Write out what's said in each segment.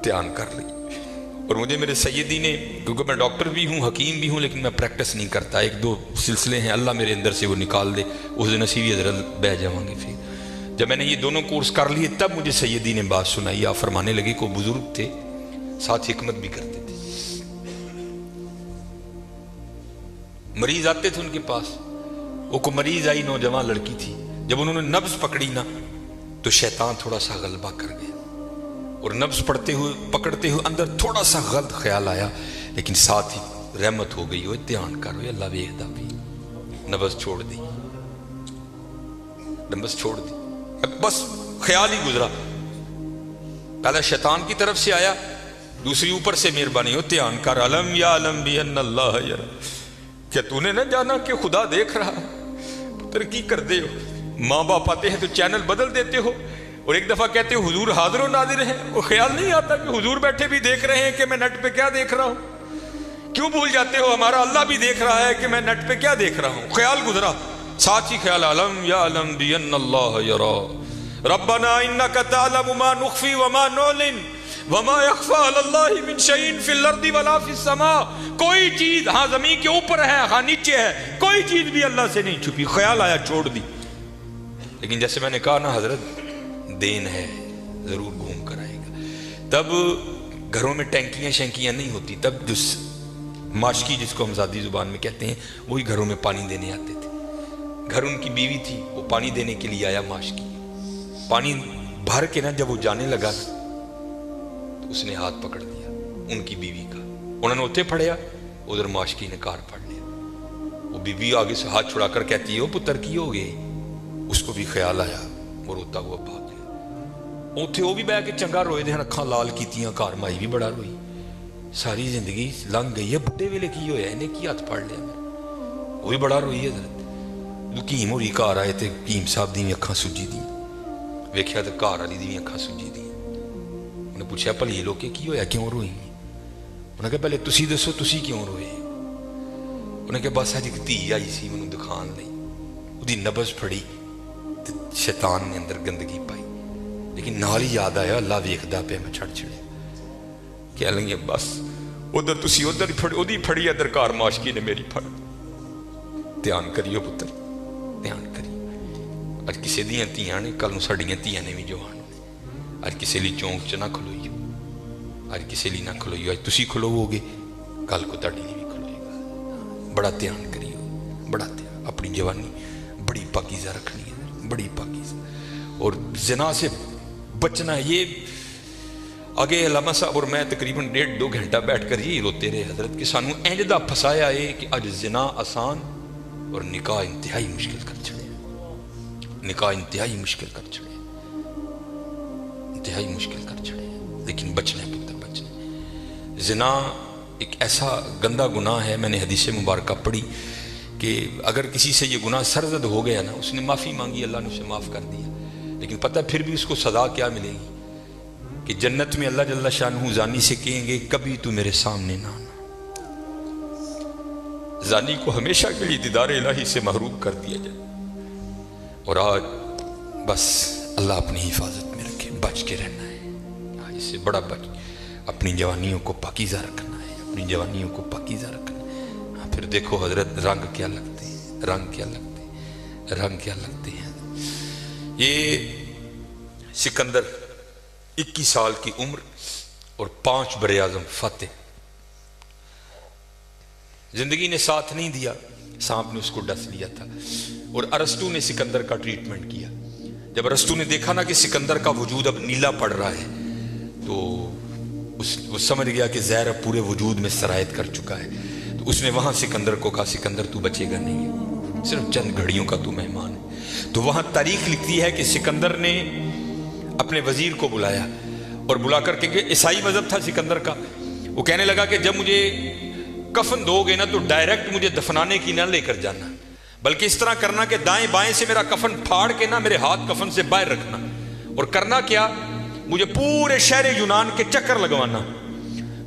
دھیان کر لی. اور مجھے میرے سیدی نے، کیونکہ میں ڈاکٹر بھی ہوں حکیم بھی ہوں لیکن میں پریکٹس نہیں کرتا، ایک دو سلسلے ہیں اللہ میرے اندر سے وہ نکال دے، اس دن نصیبی حضرت بہ جاؤں گے. پھر جب میں نے یہ دونوں کورس کر لیے تب مجھے سیدی نے بات سنائی. آپ فرمانے لگے کہ وہ بزرگ تھے ساتھ حکمت بھی کرتے تھے. مریض آتے تھے ان کے پاس، وہ کو مریض آئی نوجوان لڑکی تھی، جب انہوں نے نبض پکڑی نا تو شیطان تھوڑا سا غلبہ کر گیا، اور نبض پکڑتے ہوئے اندر تھوڑا سا غلط خیال آیا، لیکن ساتھ ہی رحمت ہو گئی. ہوئے دھیان کر ہوئے اللہ ویکھدا بھی، نبض چھوڑ دی، نبض چھوڑ دی، بس خیال ہی گزرا. پہلا شیطان کی طرف سے آیا، دوسری اوپر سے مہربانی ہو دھیان کر. علم یا علم بھی ان اللہ یرا، کیا تو نے نہ جانا کہ خدا دیکھ رہا؟ ترقی کر دے ہو، ماں باپ آتے ہیں تو چینل بدل دیتے ہو، اور ایک دفعہ کہتے ہو حضور حاضر و ناظر ہیں، اور خیال نہیں آتا کہ حضور بیٹھے بھی دیکھ رہے ہیں کہ میں نیٹ پہ کیا دیکھ رہا ہوں. کیوں بھول جاتے ہو ہمارا اللہ بھی دیکھ رہا ہے کہ میں نیٹ پہ کیا دیکھ رہا ہوں. خیال گزرا، ساتھ ہی خیال علم یا علم بھی ان اللہ یرا ربنا انک تعلم ما نخفی وما نعلن وما یخفی علی اللہ من شیء فی الارض ولا فی السماء. کوئی چیز ہاں زمین کے اوپر ہے ہاں نیچے ہے، کوئی چیز بھی اللہ سے نہیں چھپی. خیال آیا چھوڑ دی. لیکن جیسے میں نے کہا نا حضرت دین ہے ضرور گھوم کر آئے گا. تب گھروں میں ٹینکیاں شینکیاں نہیں ہوتی، تب جو ماشکی جس کو ہم ذاتی زبان میں کہتے ہیں وہی گھروں میں پانی دینے آتے تھے. گھر ان کی بیوی تھی، وہ پانی دینے کے لیے آیا ماشکی. پانی بھر کے نا جب وہ جانے لگا نا تو اس نے ہاتھ پکڑ دیا ان کی بیوی کا. انہوں نے اتنے پھڑیا، ادھر ماشکی نے کار پھڑ لیا. وہ بیوی آگے سے ہاتھ چھڑا کر کہتی ہے وہ پتر کی ہو گئے. اس کو بھی خیال آیا، وہ روتا ہوا بھاگ گیا. اتنے وہ بھی بہ کے چنگا روئے دے، اکھاں لال کیتیاں، گھر مائی بھی بڑا روئی. ساری زندگی لنگ گئی ہے، بڑھے ویلے کی ہویا انہیں کی ہاتھ پھڑ لیا. وہ بھی بڑا روئی ہے. حکیم ہوری گھر آئے تے حکیم صاحب دی اکھاں سجی دی، ویکھیا تے گھر والی دی اکھاں سجی دی. انہیں پوچھا بھلی لوکے کی ہویا کیوں روئی؟ انہوں نے کہا پہلے تسی دسو تسی کیوں روئے؟ انہوں نے کہا بس اج ایک دھی آئی سی مینوں دکھان لئی، اودی نبض پھڑی تے شیطان نے اندر گندگی پائی، لیکن نال ہی یاد آیا اللہ ویکھدا پیا میں چھڑ چھڑیا. کہہ لیں بس ادھر تسی ادھر اودی پھڑی ادھر گھر ماشکی نے میری پھڑ. دھیان کریو پتر دھیان کریو. اج کسے دیاں تیاں نے کل نوں ساڈیاں تیاں نے بھی جوان نے. اج کسے لی چونک چ نہ کھلوئیو، اج کسے لی نہ کھلوئیو. اج تسی کھلوو گے کل کو تہاڈی لی بھی کھلوئے گا. بڑا دھیان کریو، بڑا دھیان. اپنی جوانی بڑی پاکیزہ رکھنی ہے، بڑی پاکیزہ. اور زنا سے بچنا ہے. یہ آگے علامہ صاحب اور میں تقریباً 1.5-2 گھنٹہ بیٹھ کر یہی روتے رہے حضرت کہ سانو انج دا پھسایا ہے کہ اج زنا آسان اور نکاح انتہائی مشکل کر چھڑے. نکاح انتہائی مشکل کر چھڑے، انتہائی مشکل کر چھڑے. لیکن بچنا ہے پتر، بچنا ہے. زنا ایک ایسا گندا گناہ ہے. میں نے حدیث مبارکہ پڑھی کہ اگر کسی سے یہ گناہ سرزد ہو گیا نا، اس نے معافی مانگی اللہ نے اسے معاف کر دیا، لیکن پتہ پھر بھی اس کو سزا کیا ملے گی کہ جنت میں اللہ جل شانہ زانی سے کہیں گے کبھی تو میرے سامنے نہ آنا. زانی کو ہمیشہ کے لیے دیدار الہی سے محروم کر دیا جائے. اور آج بس اللہ اپنی حفاظت میں رکھے، بچ کے رہنا ہے. اس سے بڑا بچ اپنی جوانیوں کو پاکیزہ رکھنا ہے، اپنی جوانیوں کو پاکیزہ رکھنا ہے. پھر دیکھو حضرت رنگ کیا لگتے ہیں، رنگ کیا لگتے ہیں، رنگ کیا لگتے ہیں. یہ سکندر 21 سال کی عمر اور 5 بر اعظم فاتح. زندگی نے ساتھ نہیں دیا، سانپ نے اس کو ڈس لیا تھا. اور ارسطو نے سکندر کا ٹریٹمنٹ کیا. جب ارسطو نے دیکھا نا کہ سکندر کا وجود اب نیلا پڑ رہا ہے تو وہ سمجھ گیا کہ زہر اب پورے وجود میں سرایت کر چکا ہے. تو اس نے وہاں سکندر کو کہا سکندر تو بچے گا نہیں ہے، صرف چند گھڑیوں کا تو مہمان ہے. تو وہاں تاریخ لکھتی ہے کہ سکندر نے اپنے وزیر کو بلایا اور بلا کر کے عیسائی مذہب تھا سکندر کا. وہ کہنے لگا کہ جب مجھے کفن دو گے نا تو ڈائریکٹ مجھے دفنانے کی نہ لے کر جانا، بلکہ اس طرح کرنا کہ دائیں بائیں سے میرا کفن پھاڑ کے نا میرے ہاتھ کفن سے باہر رکھنا. اور کرنا کیا، مجھے پورے شہر یونان کے چکر لگوانا.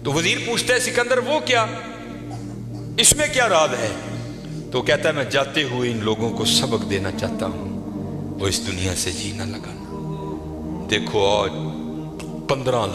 تو وزیر پوچھتا ہے سکندر وہ کیا، اس میں کیا راز ہے؟ تو کہتا ہے میں جاتے ہوئے ان لوگوں کو سبق دینا چاہتا ہوں، وہ اس دنیا سے جی نہ لگانا. دیکھو آج 15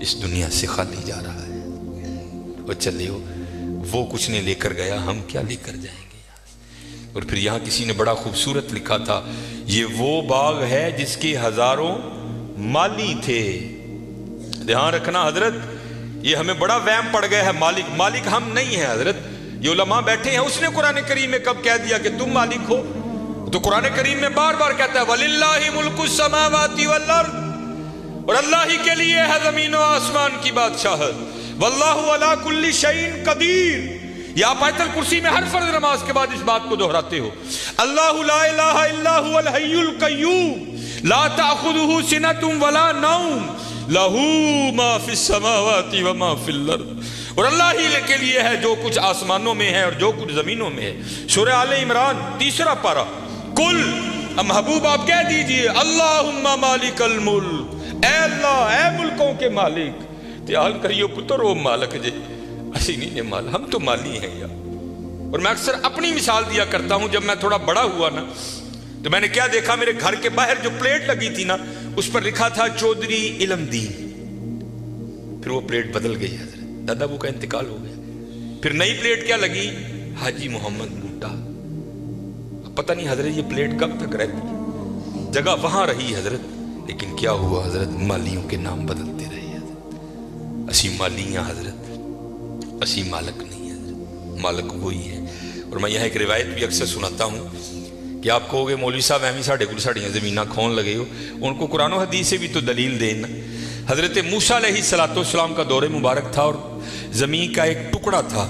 اس دنیا سے خالی جا رہا ہے. وہ چلے وہ کچھ نہیں لے کر گیا، ہم کیا لے کر جائیں گے. اور پھر یہاں کسی نے بڑا خوبصورت لکھا تھا، یہ وہ باغ ہے جس کے ہزاروں مالی تھے. دھیان رکھنا حضرت، یہ ہمیں بڑا وہم پڑ گیا ہے. مالک ہم نہیں ہیں حضرت. یہ علماء بیٹھے ہیں، اس نے قرآن کریم میں کب کہہ دیا کہ تم مالک ہو؟ تو قرآن کریم میں بار بار کہتا ہے وَلِلَّهِ مُلْكُ السَّمَاوَاتِ وَالْأَرْضِ، اور اللہ ہی کے لیے ہے زمین و آسمان کی بادشاہت. وَاللَّهُ عَلَىٰ كُلِّ شَيْءٍ قَدِيرٌ. یہ آپ آیت الکرسی میں ہر فرض نماز کے بعد اس بات کو دہراتے ہو. اللہ لا الہ الا هو الحی القیوم لا تأخذه سنة ولا نوم لہ ما فی السماوات وما فی الارض. اور اللہ ہی کے لیے ہے جو کچھ آسمانوں میں ہے اور جو کچھ زمینوں میں ہے. سورہ آل عمران 3 پارہ. کل محبوب آپ کہہ دیجئے اللہم مالک الملک، اے اللہ اے ملکوں کے مالک. تیال کریو پتر وہ مالک جے اسی نہیں نے مال، ہم تو مالی ہیں یار. اور میں اکثر اپنی مثال دیا کرتا ہوں. جب میں تھوڑا بڑا ہوا نا تو میں نے کیا دیکھا، میرے گھر کے باہر جو پلیٹ لگی تھی نا اس پر لکھا تھا چودھری علم دین. پھر وہ پلیٹ بدل گئی حضرت، دادا ابو کا انتقال ہو گیا. پھر نئی پلیٹ کیا لگی، حاجی محمد بوٹا. پتہ نہیں حضرت یہ پلیٹ کب تک رہتی، جگہ وہاں رہی حضرت. لیکن کیا ہوا حضرت، مالیوں کے نام بدلتے رہے حضرت. اسی مالی ہیں حضرت، اسی مالک نہیں حضرت، مالک وہی ہے. اور میں یہاں ایک روایت بھی اکثر سناتا ہوں کہ آپ کہو گے مولوی صاحب ایویں ساڈے کول ساڈیاں زمیناں کھون لگے ہو. ان کو قرآن و حدیث سے بھی تو دلیل دینا. حضرت موسیٰ علیہ السلام کا دور مبارک تھا اور زمین کا ایک ٹکڑا تھا.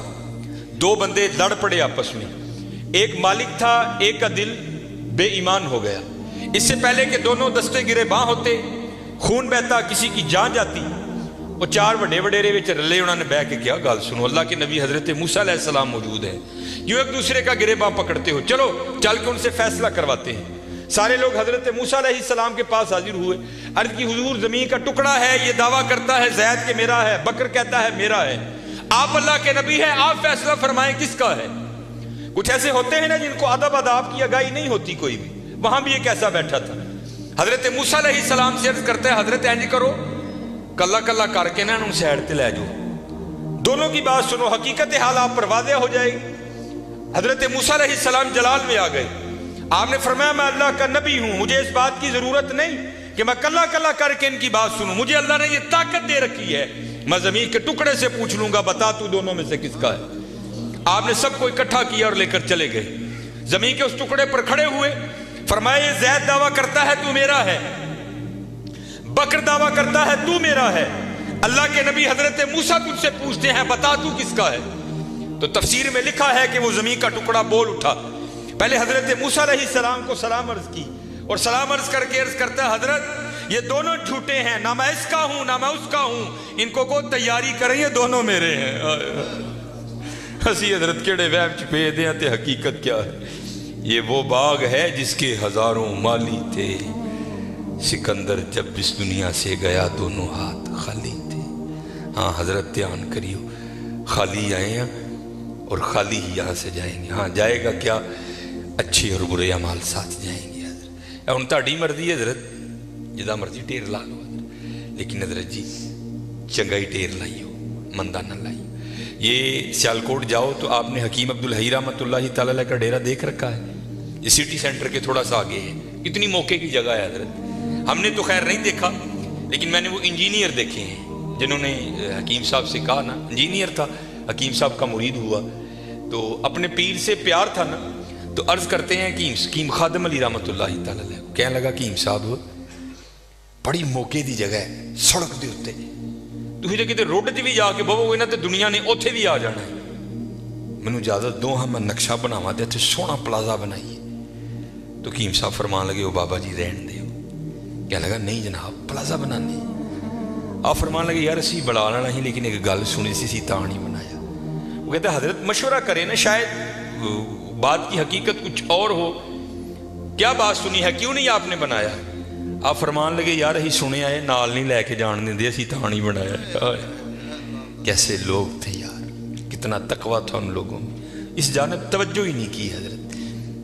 2 بندے لڑ پڑے آپس میں. ایک مالک تھا، ایک کا دل بے ایمان ہو گیا. اس سے پہلے کہ دونوں دستے گرے باں ہوتے، خون بہتا، کسی کی جان جاتی، وہ 4 بڑے وڈیرے وچ رلے. انہوں نے بہ کے کیا گل سنو، اللہ کے نبی حضرت موسیٰ علیہ السلام موجود ہیں، یوں ایک دوسرے کا گرے باں پکڑتے ہو، چلو چل کے ان سے فیصلہ کرواتے ہیں. سارے لوگ حضرت موسیٰ علیہ السلام کے پاس حاضر ہوئے. عرض کی حضور زمین کا ٹکڑا ہے، یہ دعویٰ کرتا ہے زید کہ میرا ہے، بکر کہتا ہے میرا ہے. آپ اللہ کے نبی ہیں، آپ فیصلہ فرمائیں کس کا ہے. کچھ ایسے ہوتے ہیں نا جن کو ادب اداب کی آگاہی نہیں ہوتی کوئی بھی. وہاں بھی ایک ایسا بیٹھا تھا. حضرت موسیٰ علیہ السلام سے عرض کرتا ہے حضرت اینج کرو کلا کلا کر کے نا ان سیڈ تے لے جاؤ، دونوں کی بات سنو، حقیقت حال آپ پر واضح ہو جائے گی. حضرت موسیٰ علیہ السلام جلال میں آ گئے. آپ نے فرمایا میں اللہ کا نبی ہوں، مجھے اس بات کی ضرورت نہیں کہ میں کلا کلا کر کے ان کی بات سنوں. مجھے اللہ نے یہ طاقت دے رکھی ہے، میں زمین کے ٹکڑے سے پوچھ لوں گا بتا تو دونوں میں سے کس کا ہے. آپ نے سب کو اکٹھا کیا اور لے کر چلے گئے. زمین کے اس ٹکڑے پر کھڑے ہوئے، فرمایا یہ زید دعویٰ کرتا ہے تو میرا ہے، بکر دعویٰ کرتا ہے تو میرا ہے. اللہ کے نبی حضرت موسیٰ تجھ سے پوچھتے ہیں بتا تو کس کا ہے. تو تفسیر میں لکھا ہے کہ وہ زمین کا ٹکڑا بول اٹھا. پہلے حضرت موسیٰ علیہ السلام کو سلام عرض کی اور سلام عرض کر کے عرض کرتا ہے حضرت یہ دونوں جھوٹے ہیں، نہ میں اس کا ہوں نہ میں اس کا ہوں، ان کو تیاری کریں، یہ دونوں میرے ہیں. ہسی حضرت کیڑے وہم چھپے دیں تے حقیقت کیا ہے. یہ وہ باغ ہے جس کے ہزاروں مالی تھے. سکندر جب اس دنیا سے گیا دونوں ہاتھ خالی تھے. ہاں حضرت دھیان کریو، خالی آئے ہیں اور خالی ہی یہاں سے جائیں گے. ہاں جائے گا کیا، اچھے اور برے اعمال ساتھ جائیں گے. حضرت ہن تہاڈی مرضی ہے حضرت، جدا مرضی ٹیر لا لو حضرت، لیکن حضرت جی چنگا ہی ٹیر لائیو، مندہ نہ لائیو. یہ سیالکوٹ جاؤ تو آپ نے حکیم عبدالحی رحمۃ اللہ تعالیٰ علیہ کا ڈیرہ دیکھ رکھا ہے. یہ سٹی سینٹر کے تھوڑا سا آگے ہے. کتنی موقع کی جگہ ہے حضرت. ہم نے تو خیر نہیں دیکھا، لیکن میں نے وہ انجینئر دیکھے ہیں جنہوں نے حکیم صاحب سے کہا نا، انجینئر تھا، حکیم صاحب کا مرید ہوا تو اپنے پیر سے پیار تھا نا، تو عرض کرتے ہیں کہ حکیم خادم علی رحمۃ اللہ تعالیٰ علیہ کہنے لگا کہ حکیم صاحب بڑی موقع دی جگہ ہے، سڑک دے اتنے تھی جی کتے روڈ چ بھی جا کے بہو گے نا تو دنیا نے اوتھے بھی آ جانا ہے. مینوں اجازت دو ہاں میں نقشہ بناواں تے اتنے سونا پلازا بنائیے. تو حکیم صاحب فرمان لگے وہ بابا جی رہن دے. کہنے لگا نہیں جناب پلازا بنانے. آپ فرمان لگے یار اسی بڑا لینا ہی، لیکن ایک گل سنی سی تاں نہیں بنایا. وہ کہتا حضرت مشورہ کریں نا، شاید بات کی حقیقت کچھ اور ہو. کیا بات سنی ہے، کیوں نہیں آپ نے بنایا؟ آپ فرمان لگے یار ہی سنے آئے نال نہیں لے کے جان دیں دے، اسی تاں نہیں بنایا. کیسے لوگ تھے یار، کتنا تقویٰ تھا ان لوگوں میں. اس جانب توجہ ہی نہیں کی حضرت.